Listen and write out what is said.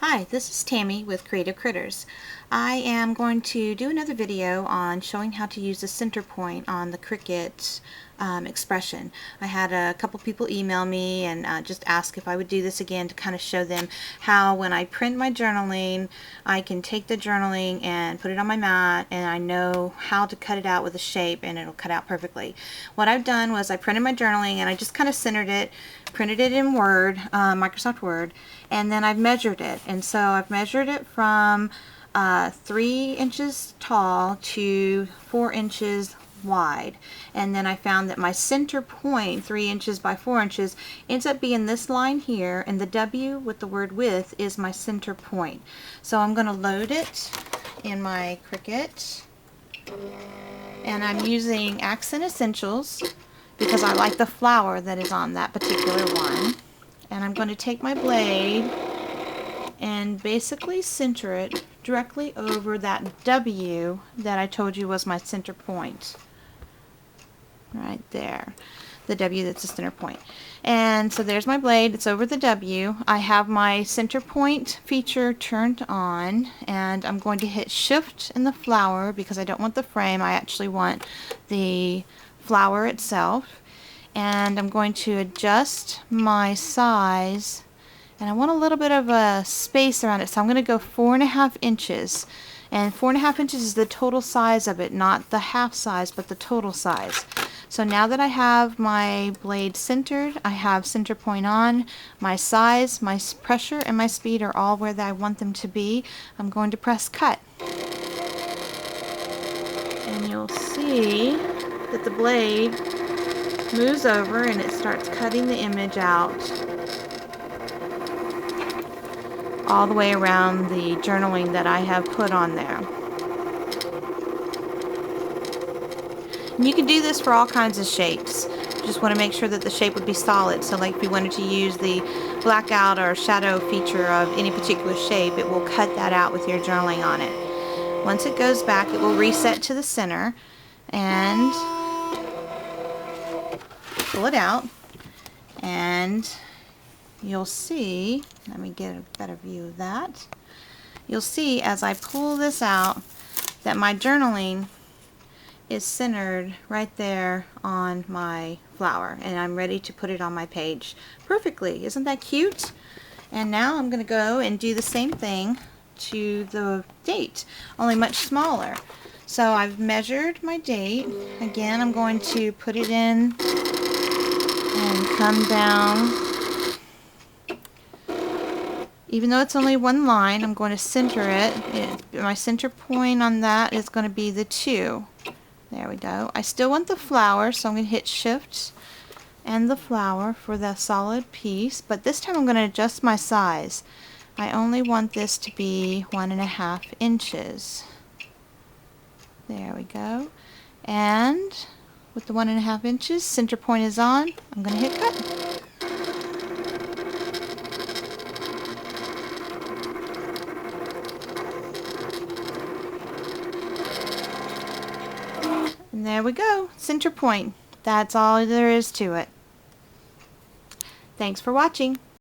Hi, this is Tammy with Creative Critters. I am going to do another video on showing how to use the center point on the Cricut expression. I had a couple people email me and just ask if I would do this again to kind of show them how when I print my journaling, I can take the journaling and put it on my mat, and I know how to cut it out with a shape and it'll cut out perfectly. What I've done was I printed my journaling and I just kind of centered it, printed it in Word, Microsoft Word, and then I've measured it. And so I've measured it from 3 inches tall to 4 inches wide, and then I found that my center point, 3 inches by 4 inches, ends up being this line here, and the W with the word width is my center point. So I'm going to load it in my Cricut, and I'm using Accent Essentials because I like the flower that is on that particular one. And I'm going to take my blade and basically center it directly over that W that I told you was my center point. Right there. The W that's the center point. And so there's my blade, it's over the W. I have my center point feature turned on, and I'm going to hit shift in the flower because I don't want the frame, I actually want the flower itself. And I'm going to adjust my size, and I want a little bit of a space around it, so I'm going to go 4.5 inches, and 4.5 inches is the total size of it, not the half size but the total size. So now that I have my blade centered, I have center point on, my size, my pressure, and my speed are all where I want them to be. I'm going to press cut, and you'll see that the blade moves over and it starts cutting the image out all the way around the journaling that I have put on there. And you can do this for all kinds of shapes. You just want to make sure that the shape would be solid. So like if you wanted to use the blackout or shadow feature of any particular shape, it will cut that out with your journaling on it. Once it goes back, it will reset to the center, and pull it out, and you'll see, let me get a better view of that. You'll see as I pull this out that my journaling is centered right there on my flower, and I'm ready to put it on my page perfectly. Isn't that cute? And now I'm going to go and do the same thing to the date, only much smaller. So I've measured my date. Again, I'm going to put it in and come down. Even though it's only one line, I'm going to center it. My center point on that is going to be the 2. There we go. I still want the flower, so I'm going to hit shift and the flower for the solid piece, but this time I'm going to adjust my size. I only want this to be 1.5 inches. There we go. And with the 1.5 inches, center point is on. I'm going to hit cut. And there we go, center point. That's all there is to it. Thanks for watching.